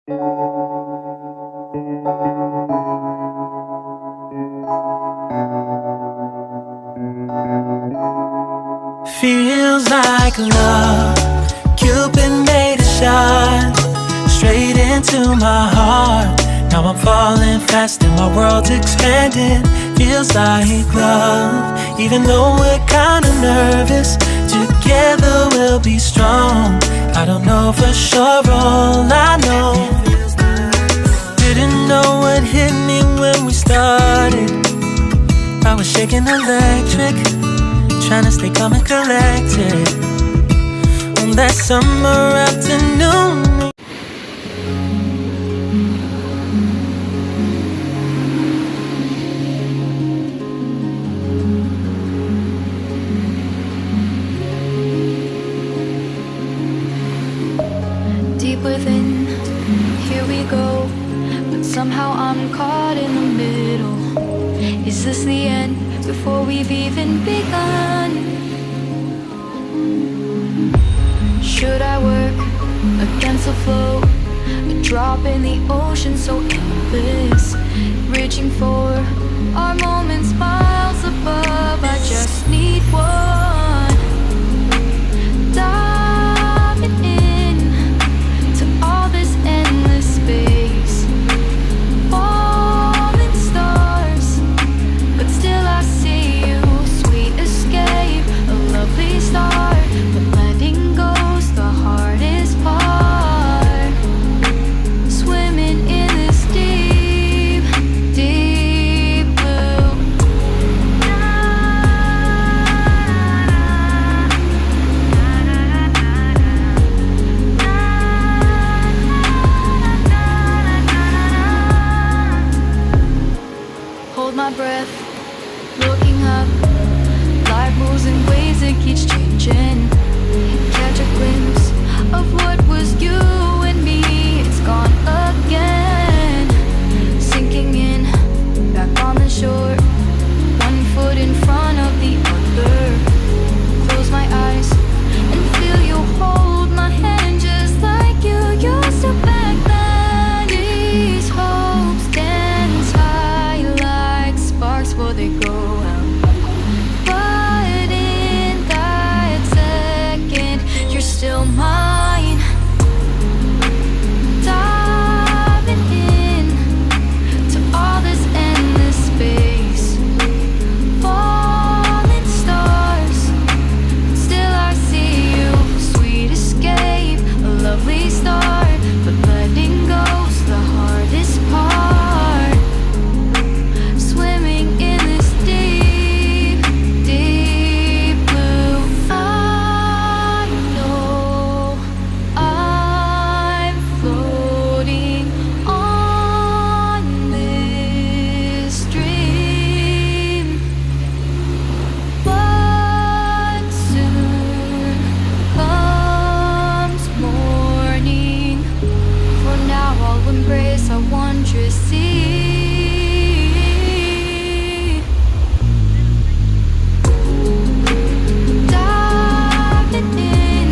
Feels like love, Cupid made a shot straight into my heart. Now I'm falling fast and my world's expanding. Feels like love, even though we're kinda nervous. Together we'll be strong. I don't know for sure, all I know. Didn't know what hit me when we started. I was shaking electric, trying to stay calm and collected on that summer afternoon. Deep within, here we go, but somehow I'm caught in the middle. Is this the end before we've even begun? Should I work against the flow? A drop in the ocean so endless, reaching for our moments miles above. I just need one. Diving in to all this endless space, falling stars, but still I see you. Sweet escape, a lovely start, but letting go's the hardest part. Swimming in this deep, deep blue. Hold my breath, looking up. Life moves in ways that keeps changing. Catch a glimpse of what was you and me. It's gone again. Sinking in, back on the shore. One foot in front of the other. Close my eyes and feel you hold my hand just like you used to back then. These hopes dance high like sparks before they go out. But in that second, you're still mine. Diving in to all this endless space, falling stars, still I see you. Sweet escape, a lovely start, but letting go's the hardest part. Swimming in this deep, deep blue. I know I'm floating on this dream, but soon comes morning. For now I'll embrace our wondrous sea. Diving in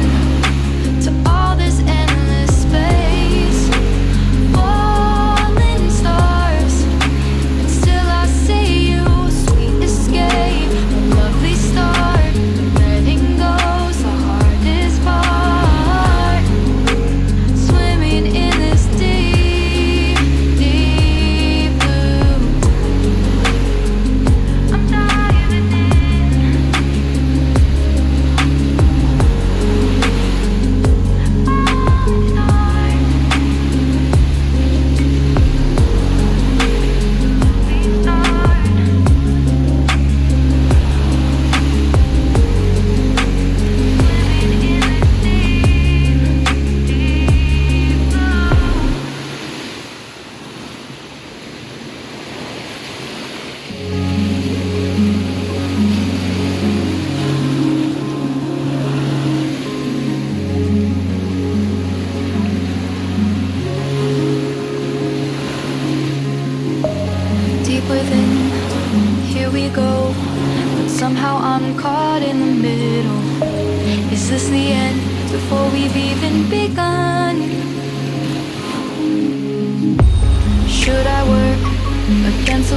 to all this endless space, falling stars, and still I see you. Sweet escape, a lovely start, but letting go's the hardest part. Swimming in this deep, deep blue. I'm diving in. Deep within, here we go, but somehow I'm caught in the middle. Is this the end before we've even begun?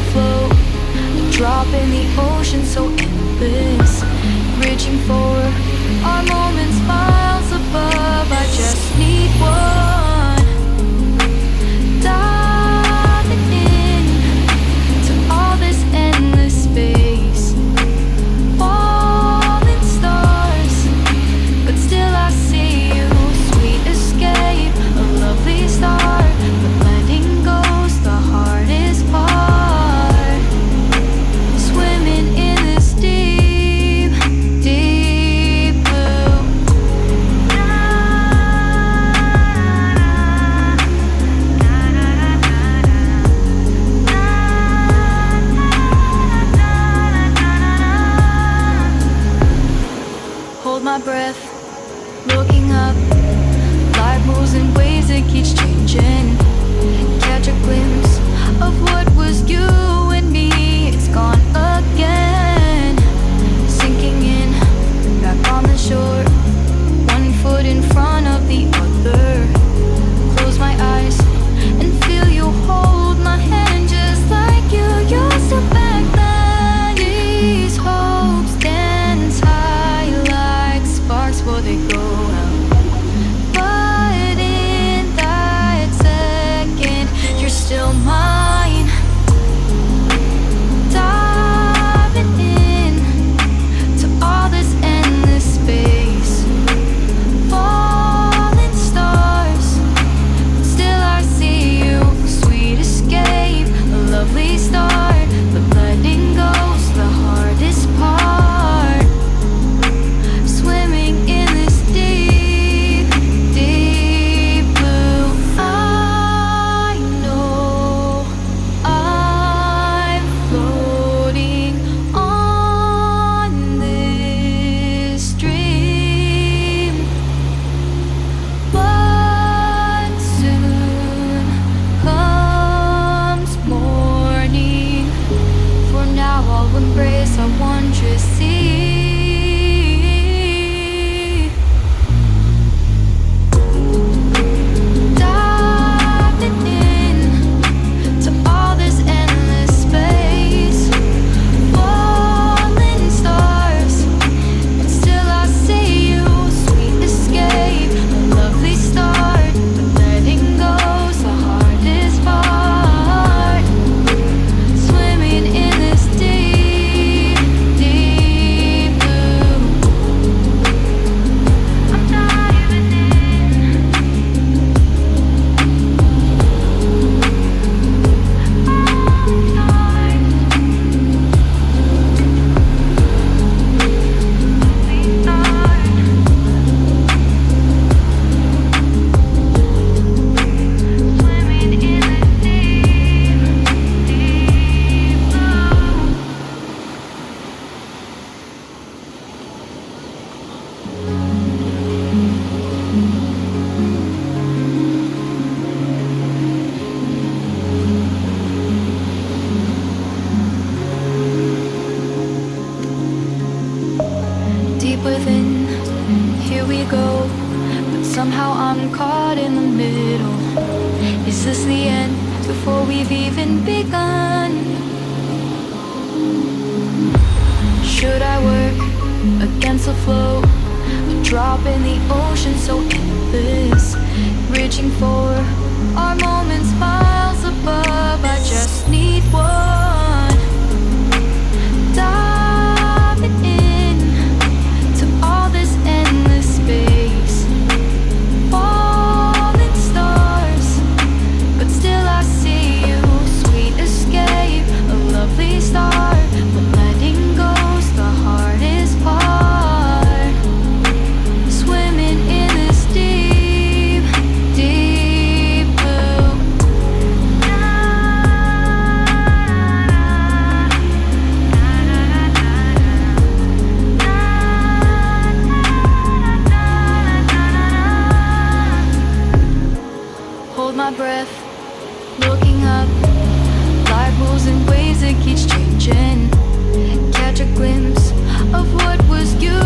afloat, a drop in the ocean so endless, reaching for our moments miles above. I just need one, diving in to all this endless space, falling stars, but still I see you. Sweet escape, a lovely start, but letting go's the hardest part. Swimming in this deep, deep blue. Hold my breath, looking up. Life moves in ways that keeps changing. Catch a glimpse of what was you and me. It's gone again. Sinking in, back on the shore. One foot in front of the other. Close my eyes and feel you hold my hand just like you used to back then. These hopes dance high like sparks before they go out. But in that second, you're still mine. Diving in to all this endless space, falling stars, still I see you. Sweet escape, a lovely start, but letting go's the hardest part. Swimming in this deep, deep blue. I know I'm floating on this dream, but soon comes morning. For now I'll embrace our wondrous sea. Diving in to all this endless space, falling stars, but still I see you. Sweet escape, a lovely start, but letting go's the hardest part. Swimming in this deep, deep blue. I'm diving in. Deep within, here we go, but somehow I'm caught in the middle. Is this the end before we've even begun? Should I work against the flow? A drop in the ocean so endless, reaching for our moments miles above. I just need one, diving in to all this endless space, falling stars, but still I see you. Sweet escape, a lovely start, but letting go's the hardest part. Swimming in this deep, deep blue. Hold my breath, looking up. Life moves in ways that keeps changing. Catch a glimpse of what was you